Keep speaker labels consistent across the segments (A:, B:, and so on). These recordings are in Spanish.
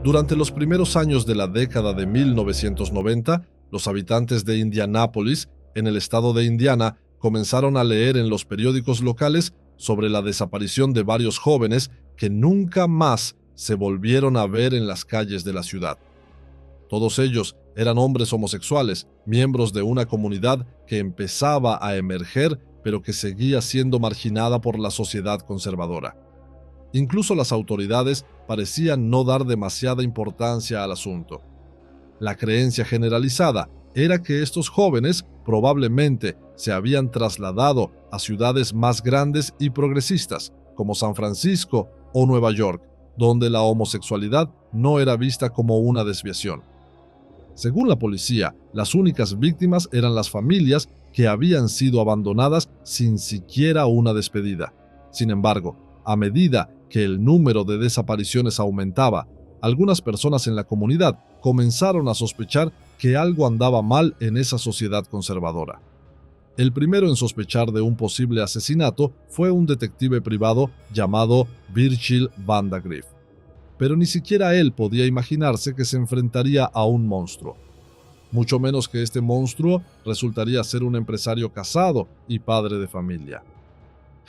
A: Durante los primeros años de la década de 1990, los habitantes de Indianápolis, en el estado de Indiana, comenzaron a leer en los periódicos locales sobre la desaparición de varios jóvenes que nunca más se volvieron a ver en las calles de la ciudad. Todos ellos eran hombres homosexuales, miembros de una comunidad que empezaba a emerger, pero que seguía siendo marginada por la sociedad conservadora. Incluso las autoridades parecían no dar demasiada importancia al asunto. La creencia generalizada era que estos jóvenes probablemente se habían trasladado a ciudades más grandes y progresistas, como San Francisco o Nueva York, donde la homosexualidad no era vista como una desviación. Según la policía, las únicas víctimas eran las familias que habían sido abandonadas sin siquiera una despedida. Sin embargo, a medida que el número de desapariciones aumentaba, algunas personas en la comunidad comenzaron a sospechar que algo andaba mal en esa sociedad conservadora. El primero en sospechar de un posible asesinato fue un detective privado llamado Virgil Vandagriff. Pero ni siquiera él podía imaginarse que se enfrentaría a un monstruo. Mucho menos que este monstruo resultaría ser un empresario casado y padre de familia.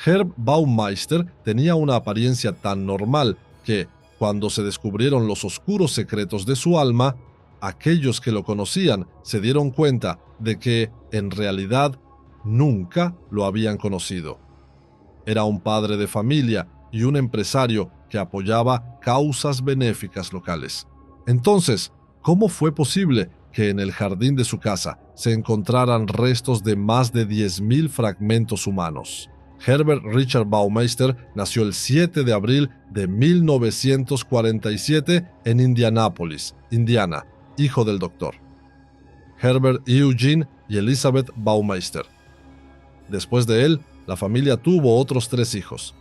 A: Herb Baumeister tenía una apariencia tan normal que, cuando se descubrieron los oscuros secretos de su alma, aquellos que lo conocían se dieron cuenta de que, en realidad, nunca lo habían conocido. Era un padre de familia y un empresario que apoyaba causas benéficas locales. Entonces, ¿cómo fue posible que en el jardín de su casa se encontraran restos de más de 10.000 fragmentos humanos? Herbert Richard Baumeister nació el 7 de abril de 1947 en Indianápolis, Indiana, hijo del doctor Herbert Eugene y Elizabeth Baumeister. Después de él, la familia tuvo otros 3 hijos.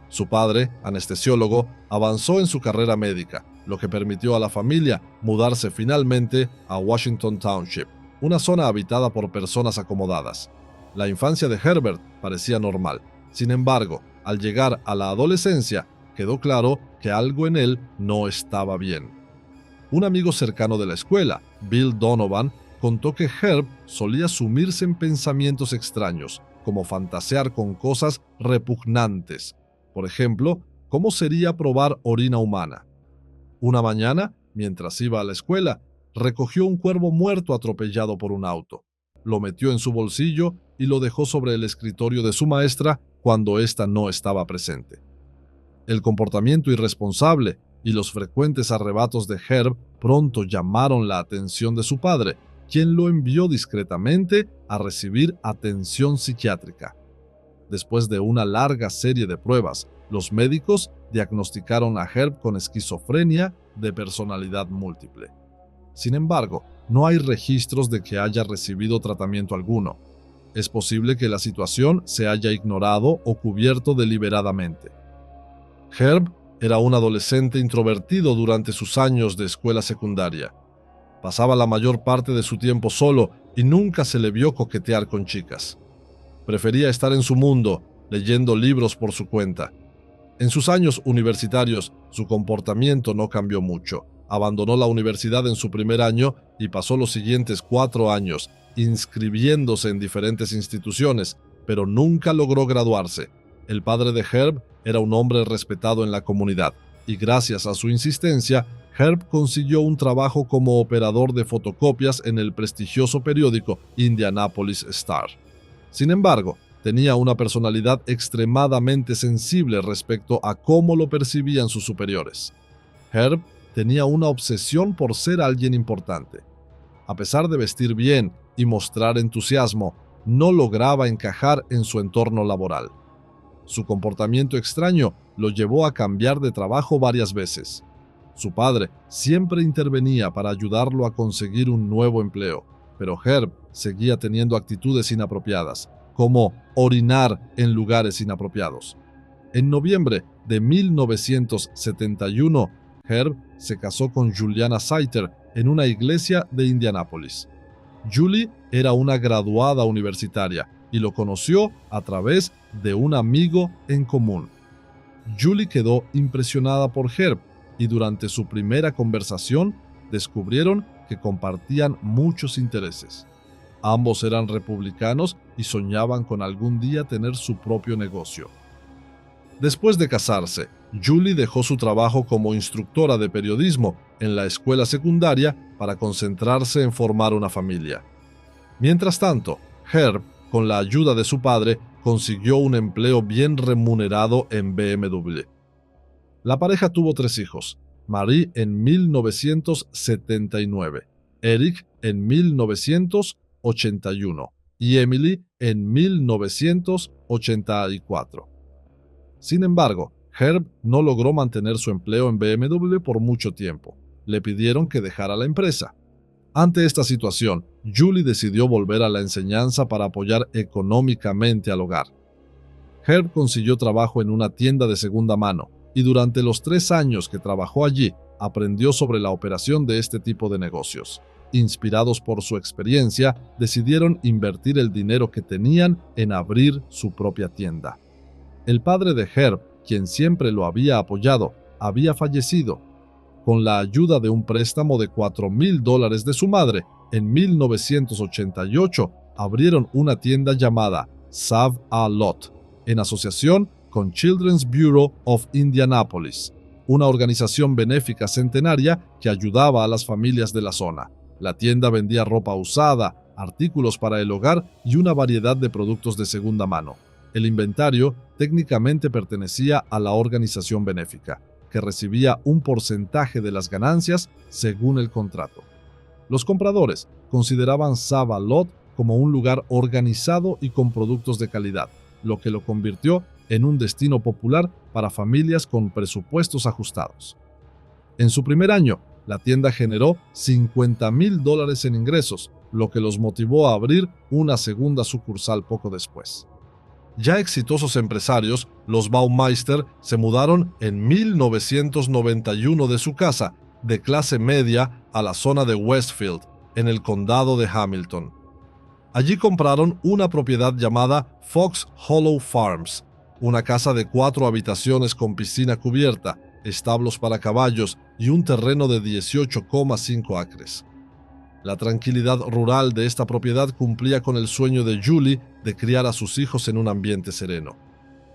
A: Su padre, anestesiólogo, avanzó en su carrera médica, lo que permitió a la familia mudarse finalmente a Washington Township, una zona habitada por personas acomodadas. La infancia de Herbert parecía normal. Sin embargo, al llegar a la adolescencia, quedó claro que algo en él no estaba bien. Un amigo cercano de la escuela, Bill Donovan, contó que Herb solía sumirse en pensamientos extraños, como fantasear con cosas repugnantes. Por ejemplo, ¿cómo sería probar orina humana? Una mañana, mientras iba a la escuela, recogió un cuervo muerto atropellado por un auto. Lo metió en su bolsillo y lo dejó sobre el escritorio de su maestra cuando ésta no estaba presente. El comportamiento irresponsable y los frecuentes arrebatos de Herb pronto llamaron la atención de su padre, quien lo envió discretamente a recibir atención psiquiátrica. Después de una larga serie de pruebas, los médicos diagnosticaron a Herb con esquizofrenia de personalidad múltiple. Sin embargo, no hay registros de que haya recibido tratamiento alguno. Es posible que la situación se haya ignorado o cubierto deliberadamente. Herb era un adolescente introvertido durante sus años de escuela secundaria. Pasaba la mayor parte de su tiempo solo y nunca se le vio coquetear con chicas. Prefería estar en su mundo, leyendo libros por su cuenta. En sus años universitarios, su comportamiento no cambió mucho. Abandonó la universidad en su primer año y pasó los siguientes 4 años inscribiéndose en diferentes instituciones, pero nunca logró graduarse. El padre de Herb era un hombre respetado en la comunidad, y gracias a su insistencia, Herb consiguió un trabajo como operador de fotocopias en el prestigioso periódico Indianapolis Star. Sin embargo, tenía una personalidad extremadamente sensible respecto a cómo lo percibían sus superiores. Herb tenía una obsesión por ser alguien importante. A pesar de vestir bien y mostrar entusiasmo, no lograba encajar en su entorno laboral. Su comportamiento extraño lo llevó a cambiar de trabajo varias veces. Su padre siempre intervenía para ayudarlo a conseguir un nuevo empleo, pero Herb seguía teniendo actitudes inapropiadas, como orinar en lugares inapropiados. En noviembre de 1971, Herb se casó con Juliana Saiter en una iglesia de Indianápolis. Julie era una graduada universitaria y lo conoció a través de un amigo en común. Julie quedó impresionada por Herb, y durante su primera conversación descubrieron que compartían muchos intereses. Ambos eran republicanos y soñaban con algún día tener su propio negocio. Después de casarse, Julie dejó su trabajo como instructora de periodismo en la escuela secundaria para concentrarse en formar una familia. Mientras tanto, Herb, con la ayuda de su padre, consiguió un empleo bien remunerado en BMW. La pareja tuvo 3 hijos: Marie en 1979, Eric en 1981 y Emily en 1984. Sin embargo, Herb no logró mantener su empleo en BMW por mucho tiempo. Le pidieron que dejara la empresa. Ante esta situación, Julie decidió volver a la enseñanza para apoyar económicamente al hogar. Herb consiguió trabajo en una tienda de segunda mano y durante los 3 años que trabajó allí, aprendió sobre la operación de este tipo de negocios. Inspirados por su experiencia, decidieron invertir el dinero que tenían en abrir su propia tienda. El padre de Herb, quien siempre lo había apoyado, había fallecido. Con la ayuda de un préstamo de $4,000 de su madre, en 1988 abrieron una tienda llamada Save a Lot, en asociación con Children's Bureau of Indianapolis, una organización benéfica centenaria que ayudaba a las familias de la zona. La tienda vendía ropa usada, artículos para el hogar y una variedad de productos de segunda mano. El inventario técnicamente pertenecía a la organización benéfica, que recibía un porcentaje de las ganancias según el contrato. Los compradores consideraban Save a Lot como un lugar organizado y con productos de calidad, lo que lo convirtió en un destino popular para familias con presupuestos ajustados. En su primer año, la tienda generó $50,000 en ingresos, lo que los motivó a abrir una segunda sucursal poco después. Ya exitosos empresarios, los Baumeister se mudaron en 1991 de su casa de clase media a la zona de Westfield, en el condado de Hamilton. Allí compraron una propiedad llamada Fox Hollow Farms, una casa de 4 habitaciones con piscina cubierta, establos para caballos y un terreno de 18,5 acres. La tranquilidad rural de esta propiedad cumplía con el sueño de Julie de criar a sus hijos en un ambiente sereno.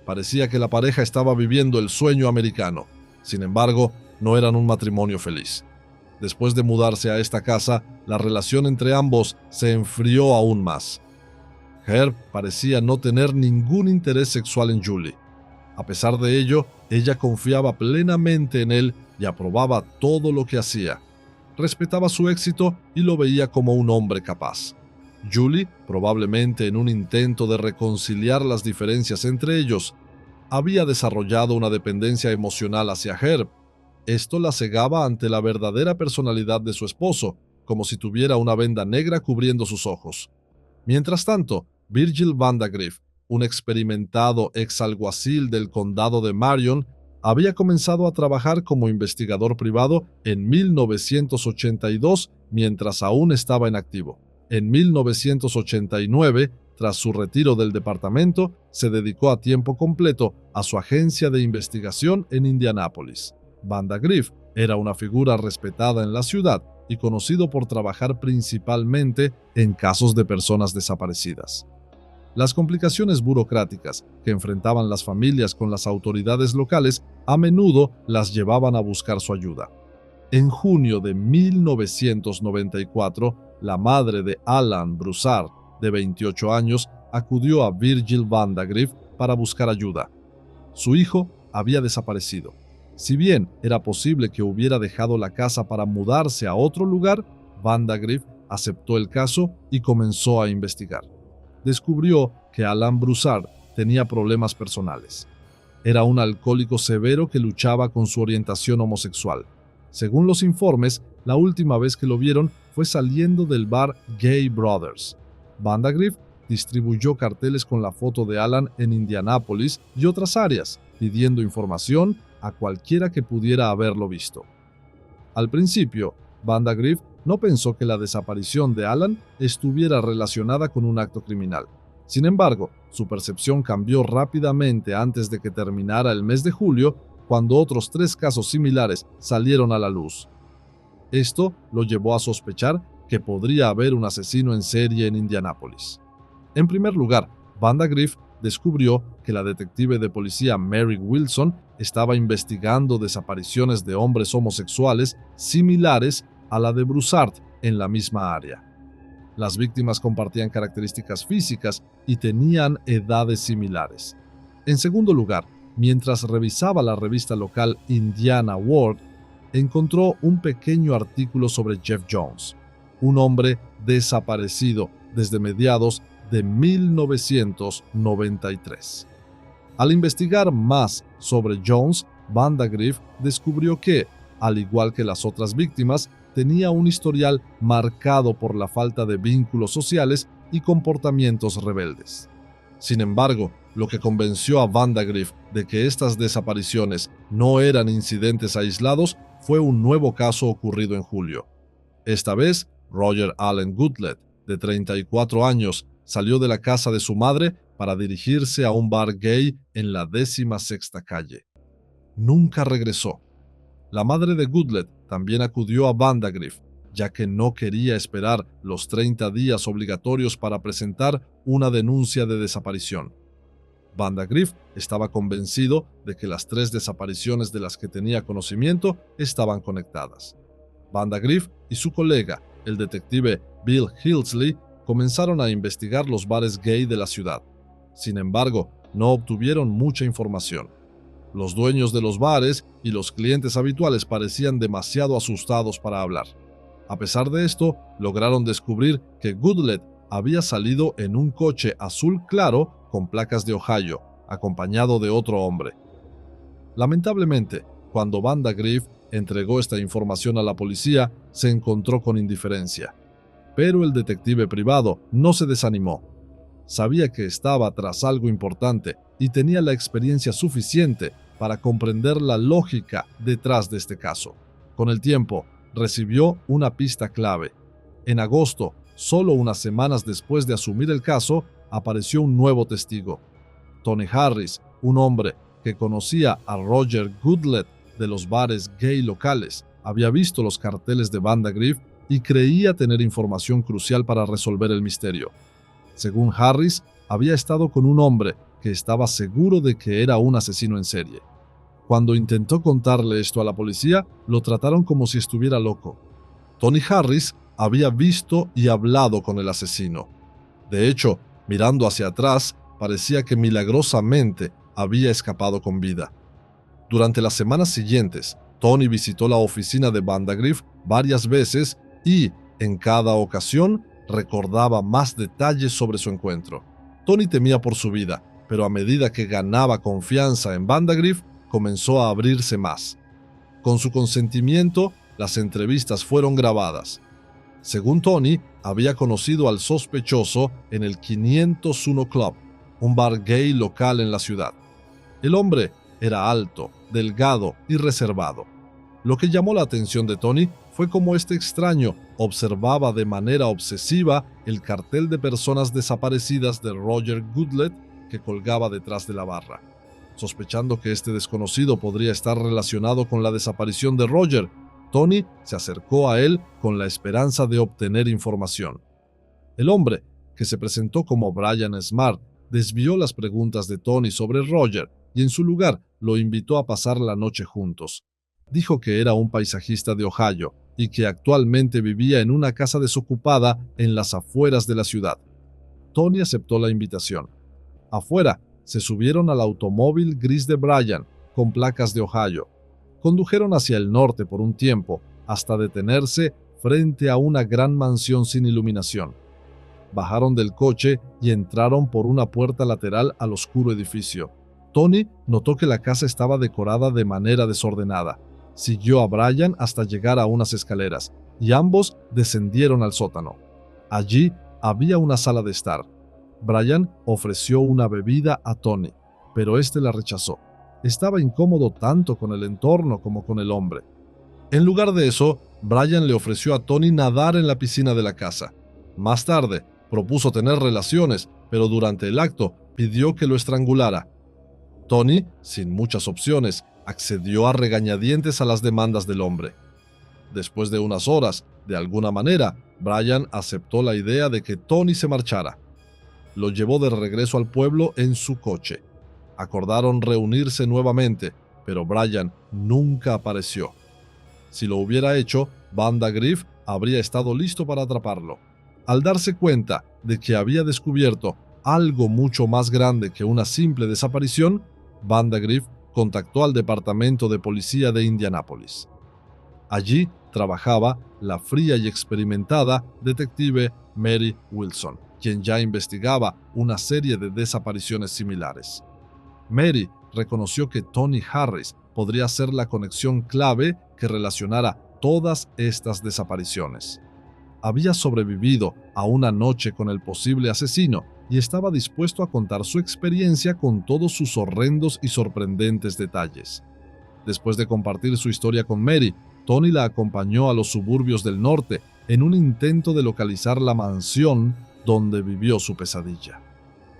A: Parecía que la pareja estaba viviendo el sueño americano. Sin embargo, no eran un matrimonio feliz. Después de mudarse a esta casa, la relación entre ambos se enfrió aún más. Herb parecía no tener ningún interés sexual en Julie. A pesar de ello, ella confiaba plenamente en él y aprobaba todo lo que hacía. Respetaba su éxito y lo veía como un hombre capaz. Julie, probablemente en un intento de reconciliar las diferencias entre ellos, había desarrollado una dependencia emocional hacia Herb. Esto la cegaba ante la verdadera personalidad de su esposo, como si tuviera una venda negra cubriendo sus ojos. Mientras tanto, Virgil Vandagriff, un experimentado exalguacil del condado de Marion, había comenzado a trabajar como investigador privado en 1982 mientras aún estaba en activo. En 1989, tras su retiro del departamento, se dedicó a tiempo completo a su agencia de investigación en Indianápolis. Vandagriff era una figura respetada en la ciudad y conocido por trabajar principalmente en casos de personas desaparecidas. Las complicaciones burocráticas que enfrentaban las familias con las autoridades locales a menudo las llevaban a buscar su ayuda. En junio de 1994, la madre de Alan Broussard, de 28 años, acudió a Virgil Vandagriff para buscar ayuda. Su hijo había desaparecido. Si bien era posible que hubiera dejado la casa para mudarse a otro lugar, Vandagriff aceptó el caso y comenzó a investigar. Descubrió que Alan Broussard tenía problemas personales. Era un alcohólico severo que luchaba con su orientación homosexual. Según los informes, la última vez que lo vieron fue saliendo del bar Gay Brothers. Vandagriff distribuyó carteles con la foto de Alan en Indianápolis y otras áreas, pidiendo información a cualquiera que pudiera haberlo visto. Al principio, Vandagriff no pensó que la desaparición de Alan estuviera relacionada con un acto criminal. Sin embargo, su percepción cambió rápidamente antes de que terminara el mes de julio, cuando otros 3 casos similares salieron a la luz. Esto lo llevó a sospechar que podría haber un asesino en serie en Indianápolis. En primer lugar, Vandagriff descubrió que la detective de policía Mary Wilson estaba investigando desapariciones de hombres homosexuales similares a la de Broussard en la misma área. Las víctimas compartían características físicas y tenían edades similares. En segundo lugar, mientras revisaba la revista local Indiana World, encontró un pequeño artículo sobre Jeff Jones, un hombre desaparecido desde mediados de 1993. Al investigar más sobre Jones, Vandagriff descubrió que, al igual que las otras víctimas, tenía un historial marcado por la falta de vínculos sociales y comportamientos rebeldes. Sin embargo, lo que convenció a Vandagriff de que estas desapariciones no eran incidentes aislados fue un nuevo caso ocurrido en julio. Esta vez, Roger Allen Goodlett, de 34 años, salió de la casa de su madre para dirigirse a un bar gay en la 16ª calle. Nunca regresó. La madre de Goodlett también acudió a Vandagriff, ya que no quería esperar los 30 días obligatorios para presentar una denuncia de desaparición. Vandagriff estaba convencido de que las 3 desapariciones de las que tenía conocimiento estaban conectadas. Vandagriff y su colega, el detective Bill Hillsley, comenzaron a investigar los bares gay de la ciudad. Sin embargo, no obtuvieron mucha información. Los dueños de los bares y los clientes habituales parecían demasiado asustados para hablar. A pesar de esto, lograron descubrir que Goodlett había salido en un coche azul claro con placas de Ohio, acompañado de otro hombre. Lamentablemente, cuando Vandagriff entregó esta información a la policía, se encontró con indiferencia. Pero el detective privado no se desanimó. Sabía que estaba tras algo importante y tenía la experiencia suficiente para comprender la lógica detrás de este caso. Con el tiempo, recibió una pista clave. En agosto, solo unas semanas después de asumir el caso, apareció un nuevo testigo. Tony Harris, un hombre que conocía a Roger Goodlett de los bares gay locales, había visto los carteles de Vandagriff y creía tener información crucial para resolver el misterio. Según Harris, había estado con un hombre que estaba seguro de que era un asesino en serie. Cuando intentó contarle esto a la policía, lo trataron como si estuviera loco. Tony Harris había visto y hablado con el asesino. De hecho, mirando hacia atrás, parecía que milagrosamente había escapado con vida. Durante las semanas siguientes, Tony visitó la oficina de Vandagriff varias veces y, en cada ocasión, recordaba más detalles sobre su encuentro. Tony temía por su vida, pero a medida que ganaba confianza en Vandagriff, comenzó a abrirse más. Con su consentimiento, las entrevistas fueron grabadas. Según Tony, había conocido al sospechoso en el 501 Club, un bar gay local en la ciudad. El hombre era alto, delgado y reservado. Lo que llamó la atención de Tony fue cómo este extraño observaba de manera obsesiva el cartel de personas desaparecidas de Roger Goodlett que colgaba detrás de la barra. Sospechando que este desconocido podría estar relacionado con la desaparición de Roger, Tony se acercó a él con la esperanza de obtener información. El hombre, que se presentó como Brian Smart, desvió las preguntas de Tony sobre Roger y en su lugar lo invitó a pasar la noche juntos. Dijo que era un paisajista de Ohio y que actualmente vivía en una casa desocupada en las afueras de la ciudad. Tony aceptó la invitación. Afuera, se subieron al automóvil gris de Brian, con placas de Ohio. Condujeron hacia el norte por un tiempo, hasta detenerse frente a una gran mansión sin iluminación. Bajaron del coche y entraron por una puerta lateral al oscuro edificio. Tony notó que la casa estaba decorada de manera desordenada. Siguió a Brian hasta llegar a unas escaleras, y ambos descendieron al sótano. Allí había una sala de estar. Brian ofreció una bebida a Tony, pero este la rechazó. Estaba incómodo tanto con el entorno como con el hombre. En lugar de eso, Brian le ofreció a Tony nadar en la piscina de la casa. Más tarde, propuso tener relaciones, pero durante el acto pidió que lo estrangulara. Tony, sin muchas opciones, accedió a regañadientes a las demandas del hombre. Después de unas horas, de alguna manera, Brian aceptó la idea de que Tony se marchara. Lo llevó de regreso al pueblo en su coche. Acordaron reunirse nuevamente, pero Brian nunca apareció. Si lo hubiera hecho, Vandagriff habría estado listo para atraparlo. Al darse cuenta de que había descubierto algo mucho más grande que una simple desaparición, Vandagriff contactó al Departamento de Policía de Indianápolis. Allí trabajaba la fría y experimentada detective Mary Wilson, quien ya investigaba una serie de desapariciones similares. Mary reconoció que Tony Harris podría ser la conexión clave que relacionara todas estas desapariciones. Había sobrevivido a una noche con el posible asesino y estaba dispuesto a contar su experiencia con todos sus horrendos y sorprendentes detalles. Después de compartir su historia con Mary, Tony la acompañó a los suburbios del norte en un intento de localizar la mansión donde vivió su pesadilla.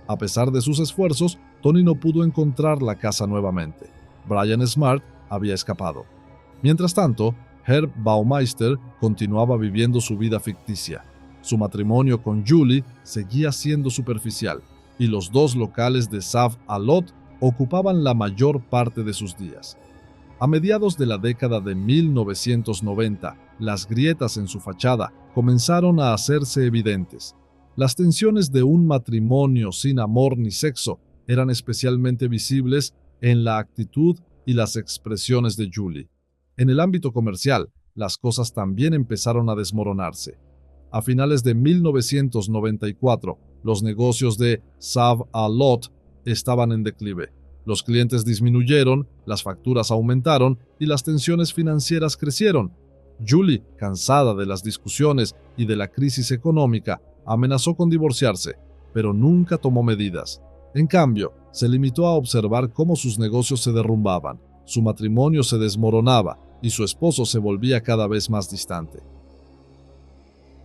A: A pesar de sus esfuerzos, Tony no pudo encontrar la casa nuevamente. Brian Smart había escapado. Mientras tanto, Herb Baumeister continuaba viviendo su vida ficticia. Su matrimonio con Julie seguía siendo superficial, y los dos locales de Sav-Alot ocupaban la mayor parte de sus días. A mediados de la década de 1990, las grietas en su fachada comenzaron a hacerse evidentes. Las tensiones de un matrimonio sin amor ni sexo eran especialmente visibles en la actitud y las expresiones de Julie. En el ámbito comercial, las cosas también empezaron a desmoronarse. A finales de 1994, los negocios de Sav-Alot estaban en declive. Los clientes disminuyeron, las facturas aumentaron y las tensiones financieras crecieron. Julie, cansada de las discusiones y de la crisis económica, amenazó con divorciarse, pero nunca tomó medidas. En cambio, se limitó a observar cómo sus negocios se derrumbaban, su matrimonio se desmoronaba y su esposo se volvía cada vez más distante.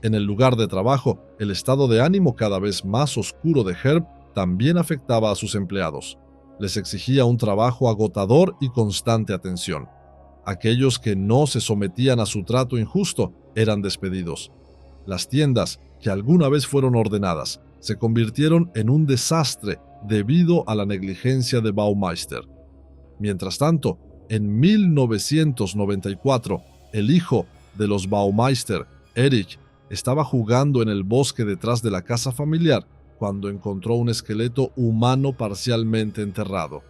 A: En el lugar de trabajo, el estado de ánimo cada vez más oscuro de Herb también afectaba a sus empleados. Les exigía un trabajo agotador y constante atención. Aquellos que no se sometían a su trato injusto eran despedidos. Las tiendas, que alguna vez fueron ordenadas, se convirtieron en un desastre debido a la negligencia de Baumeister. Mientras tanto, en 1994, el hijo de los Baumeister, Eric, estaba jugando en el bosque detrás de la casa familiar cuando encontró un esqueleto humano parcialmente enterrado.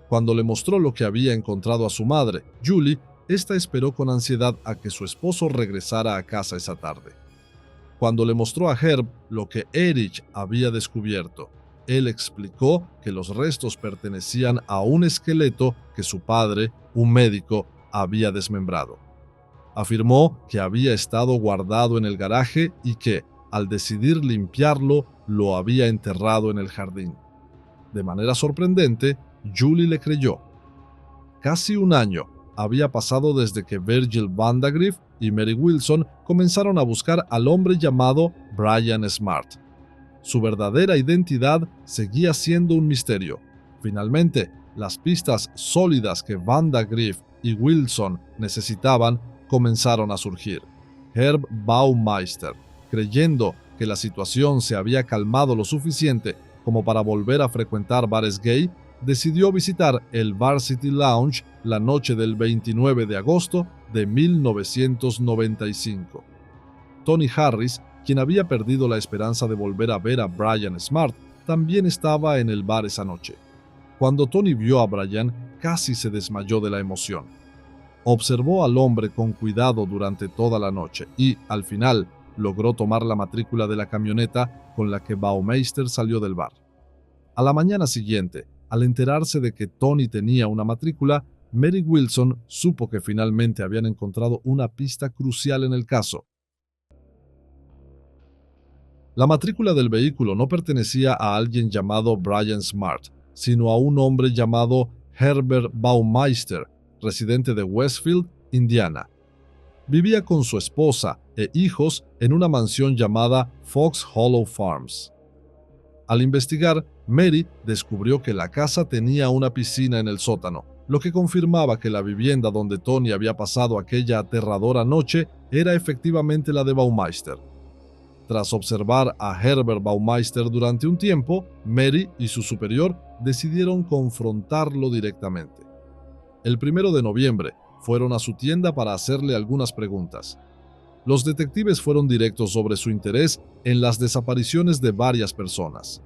A: Cuando le mostró lo que había encontrado a su madre, Julie, esta esperó con ansiedad a que su esposo regresara a casa esa tarde. Cuando le mostró a Herb lo que Eric había descubierto, él explicó que los restos pertenecían a un esqueleto que su padre, un médico, había desmembrado. Afirmó que había estado guardado en el garaje y que, al decidir limpiarlo, lo había enterrado en el jardín. De manera sorprendente, Julie le creyó. Casi un año había pasado desde que Virgil Vandagriff y Mary Wilson comenzaron a buscar al hombre llamado Brian Smart. Su verdadera identidad seguía siendo un misterio. Finalmente, las pistas sólidas que Vandagriff y Wilson necesitaban comenzaron a surgir. Herb Baumeister, creyendo que la situación se había calmado lo suficiente como para volver a frecuentar bares gay, decidió visitar el Varsity Lounge la noche del 29 de agosto de 1995. Tony Harris, quien había perdido la esperanza de volver a ver a Brian Smart, también estaba en el bar esa noche. Cuando Tony vio a Brian, casi se desmayó de la emoción. Observó al hombre con cuidado durante toda la noche y, al final, logró tomar la matrícula de la camioneta con la que Baumeister salió del bar. A la mañana siguiente, al enterarse de que Tony tenía una matrícula, Mary Wilson supo que finalmente habían encontrado una pista crucial en el caso. La matrícula del vehículo no pertenecía a alguien llamado Brian Smart, sino a un hombre llamado Herbert Baumeister, residente de Westfield, Indiana. Vivía con su esposa e hijos en una mansión llamada Fox Hollow Farms. Al investigar, Mary descubrió que la casa tenía una piscina en el sótano, lo que confirmaba que la vivienda donde Tony había pasado aquella aterradora noche era efectivamente la de Baumeister. Tras observar a Herbert Baumeister durante un tiempo, Mary y su superior decidieron confrontarlo directamente. El 1 de noviembre fueron a su tienda para hacerle algunas preguntas. Los detectives fueron directos sobre su interés en las desapariciones de varias personas.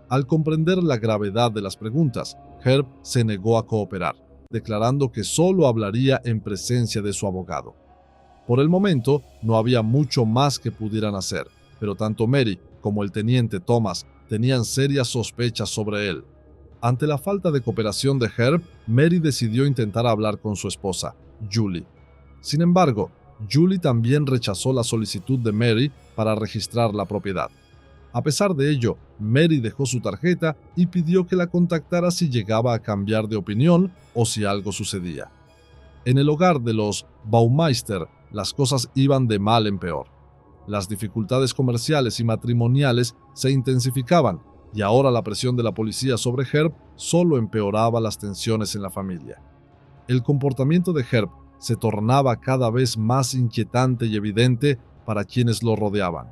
A: Al comprender la gravedad de las preguntas, Herb se negó a cooperar, declarando que solo hablaría en presencia de su abogado. Por el momento, no había mucho más que pudieran hacer, pero tanto Mary como el teniente Thomas tenían serias sospechas sobre él. Ante la falta de cooperación de Herb, Mary decidió intentar hablar con su esposa, Julie. Sin embargo, Julie también rechazó la solicitud de Mary para registrar la propiedad. A pesar de ello, Mary dejó su tarjeta y pidió que la contactara si llegaba a cambiar de opinión o si algo sucedía. En el hogar de los Baumeister, las cosas iban de mal en peor. Las dificultades comerciales y matrimoniales se intensificaban y ahora la presión de la policía sobre Herb solo empeoraba las tensiones en la familia. El comportamiento de Herb se tornaba cada vez más inquietante y evidente para quienes lo rodeaban.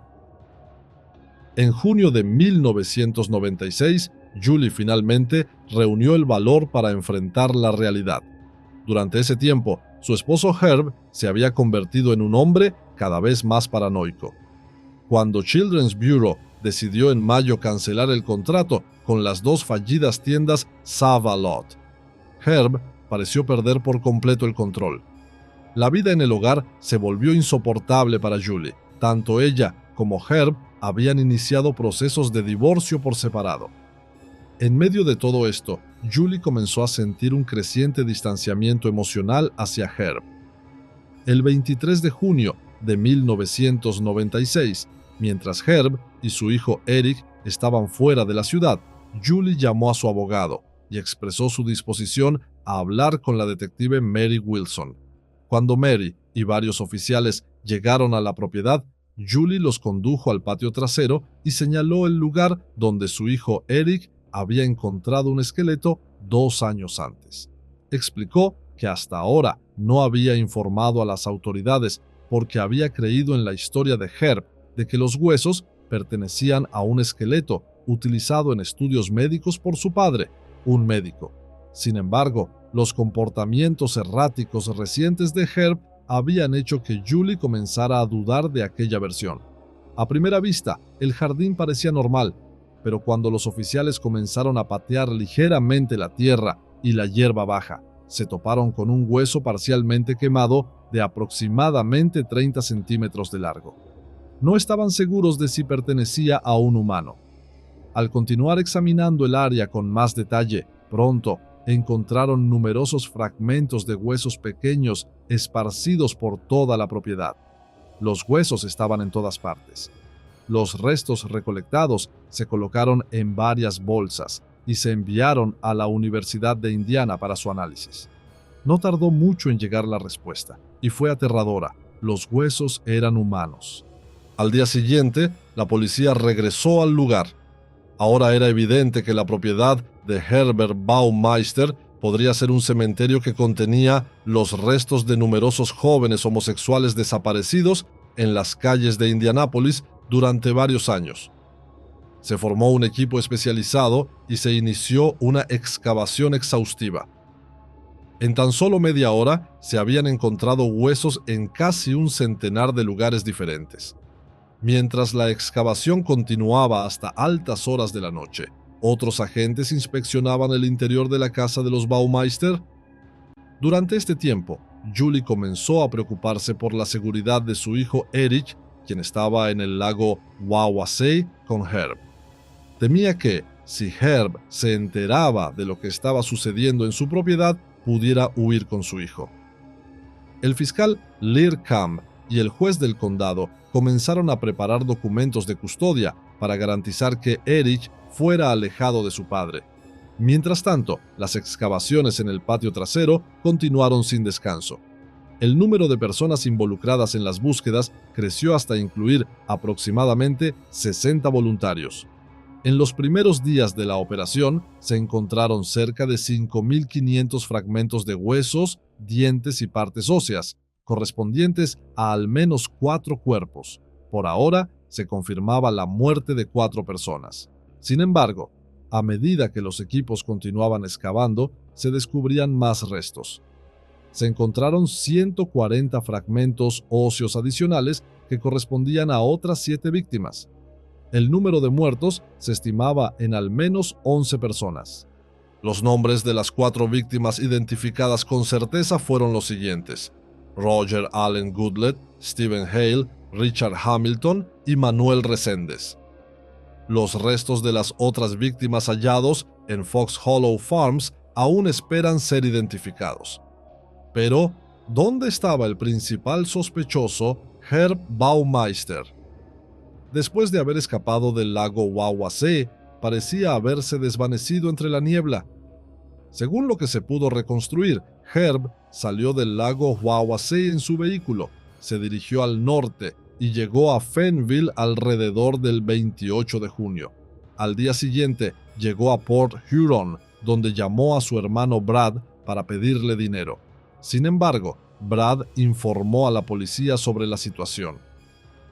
A: En junio de 1996, Julie finalmente reunió el valor para enfrentar la realidad. Durante ese tiempo, su esposo Herb se había convertido en un hombre cada vez más paranoico. Cuando Children's Bureau decidió en mayo cancelar el contrato con las dos fallidas tiendas Save-A-Lot, Herb pareció perder por completo el control. La vida en el hogar se volvió insoportable para Julie. Tanto ella como Herb habían iniciado procesos de divorcio por separado. En medio de todo esto, Julie comenzó a sentir un creciente distanciamiento emocional hacia Herb. El 23 de junio de 1996, mientras Herb y su hijo Eric estaban fuera de la ciudad, Julie llamó a su abogado y expresó su disposición a hablar con la detective Mary Wilson. Cuando Mary y varios oficiales llegaron a la propiedad, Julie los condujo al patio trasero y señaló el lugar donde su hijo Eric había encontrado un esqueleto 2 años antes. Explicó que hasta ahora no había informado a las autoridades porque había creído en la historia de Herb de que los huesos pertenecían a un esqueleto utilizado en estudios médicos por su padre, un médico. Sin embargo, los comportamientos erráticos recientes de Herb habían hecho que Julie comenzara a dudar de aquella versión. A primera vista, el jardín parecía normal, pero cuando los oficiales comenzaron a patear ligeramente la tierra y la hierba baja, se toparon con un hueso parcialmente quemado de aproximadamente 30 centímetros de largo. No estaban seguros de si pertenecía a un humano. Al continuar examinando el área con más detalle, pronto encontraron numerosos fragmentos de huesos pequeños esparcidos por toda la propiedad. Los huesos estaban en todas partes. Los restos recolectados se colocaron en varias bolsas y se enviaron a la Universidad de Indiana para su análisis. No tardó mucho en llegar la respuesta, y fue aterradora. Los huesos eran humanos. Al día siguiente, la policía regresó al lugar. Ahora era evidente que la propiedad de Herbert Baumeister podría ser un cementerio que contenía los restos de numerosos jóvenes homosexuales desaparecidos en las calles de Indianápolis durante varios años. Se formó un equipo especializado y se inició una excavación exhaustiva. En tan solo media hora se habían encontrado huesos en casi un centenar de lugares diferentes. Mientras la excavación continuaba hasta altas horas de la noche, otros agentes inspeccionaban el interior de la casa de los Baumeister. Durante este tiempo, Julie comenzó a preocuparse por la seguridad de su hijo Eric, quien estaba en el lago Wawasee con Herb. Temía que, si Herb se enteraba de lo que estaba sucediendo en su propiedad, pudiera huir con su hijo. El fiscal Lear Camp y el juez del condado comenzaron a preparar documentos de custodia para garantizar que Eric fuera alejado de su padre. Mientras tanto, las excavaciones en el patio trasero continuaron sin descanso. El número de personas involucradas en las búsquedas creció hasta incluir aproximadamente 60 voluntarios. En los primeros días de la operación se encontraron cerca de 5.500 fragmentos de huesos, dientes y partes óseas, correspondientes a al menos 4 cuerpos. Por ahora, se confirmaba la muerte de 4 personas. Sin embargo, a medida que los equipos continuaban excavando, se descubrían más restos. Se encontraron 140 fragmentos óseos adicionales que correspondían a otras 7 víctimas. El número de muertos se estimaba en al menos 11 personas. Los nombres de las 4 víctimas identificadas con certeza fueron los siguientes: Roger Allen Goodlett, Stephen Hale, Richard Hamilton y Manuel Reséndez. Los restos de las otras víctimas hallados en Fox Hollow Farms aún esperan ser identificados. Pero, ¿dónde estaba el principal sospechoso, Herb Baumeister? Después de haber escapado del lago Wawasee, parecía haberse desvanecido entre la niebla. Según lo que se pudo reconstruir, Herb salió del lago Wawasee en su vehículo, se dirigió al norte y llegó a Fenville alrededor del 28 de junio. Al día siguiente, llegó a Port Huron, donde llamó a su hermano Brad para pedirle dinero. Sin embargo, Brad informó a la policía sobre la situación.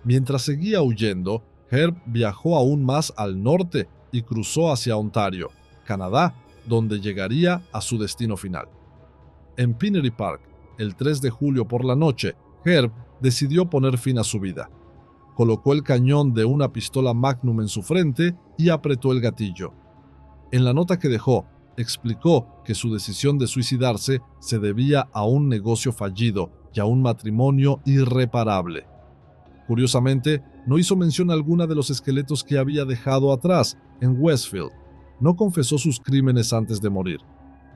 A: Mientras seguía huyendo, Herb viajó aún más al norte y cruzó hacia Ontario, Canadá, donde llegaría a su destino final. En Pinery Park, el 3 de julio por la noche, Herb decidió poner fin a su vida. Colocó el cañón de una pistola Magnum en su frente y apretó el gatillo. En la nota que dejó, explicó que su decisión de suicidarse se debía a un negocio fallido y a un matrimonio irreparable. Curiosamente, no hizo mención alguna de los esqueletos que había dejado atrás en Westfield. No confesó sus crímenes antes de morir.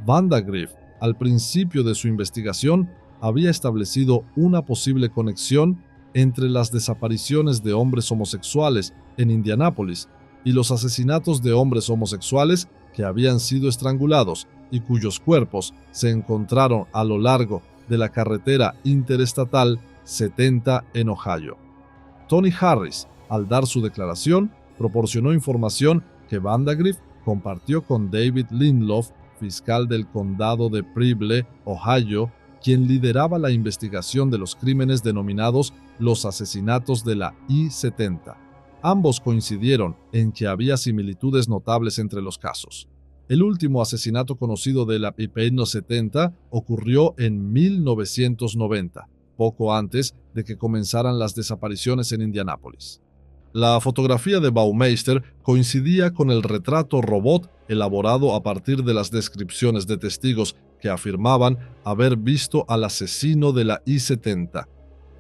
A: Vandagriff, al principio de su investigación, había establecido una posible conexión entre las desapariciones de hombres homosexuales en Indianápolis y los asesinatos de hombres homosexuales que habían sido estrangulados y cuyos cuerpos se encontraron a lo largo de la carretera interestatal 70 en Ohio. Tony Harris, al dar su declaración, proporcionó información que Vandagriff compartió con David Lindelof, fiscal del condado de Preble, Ohio, quien lideraba la investigación de los crímenes denominados los asesinatos de la I-70. Ambos coincidieron en que había similitudes notables entre los casos. El último asesinato conocido de la IP-70 ocurrió en 1990, poco antes de que comenzaran las desapariciones en Indianápolis. La fotografía de Baumeister coincidía con el retrato robot elaborado a partir de las descripciones de testigos que afirmaban haber visto al asesino de la I-70.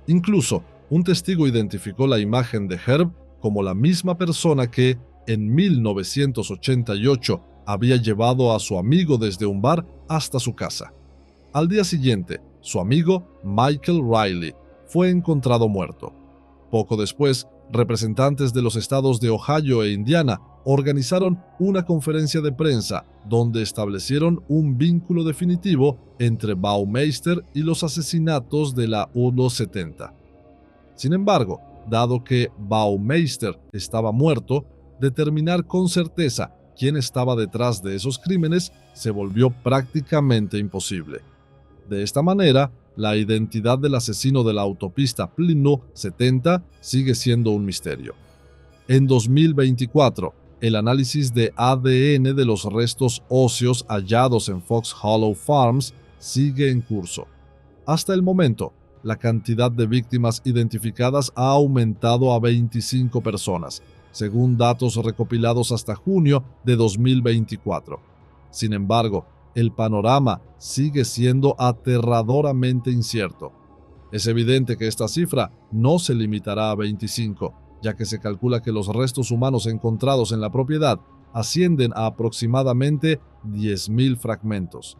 A: Incluso, un testigo identificó la imagen de Herb como la misma persona que, en 1988, había llevado a su amigo desde un bar hasta su casa. Al día siguiente, su amigo, Michael Riley, fue encontrado muerto. Poco después, representantes de los estados de Ohio e Indiana organizaron una conferencia de prensa donde establecieron un vínculo definitivo entre Baumeister y los asesinatos de la I-70. Sin embargo, dado que Baumeister estaba muerto, determinar con certeza quién estaba detrás de esos crímenes se volvió prácticamente imposible. De esta manera, la identidad del asesino de la autopista Plymouth 70 sigue siendo un misterio. En 2024, el análisis de ADN de los restos óseos hallados en Fox Hollow Farms sigue en curso. Hasta el momento, la cantidad de víctimas identificadas ha aumentado a 25 personas, según datos recopilados hasta junio de 2024. Sin embargo, el panorama sigue siendo aterradoramente incierto. Es evidente que esta cifra no se limitará a 25, ya que se calcula que los restos humanos encontrados en la propiedad ascienden a aproximadamente 10.000 fragmentos.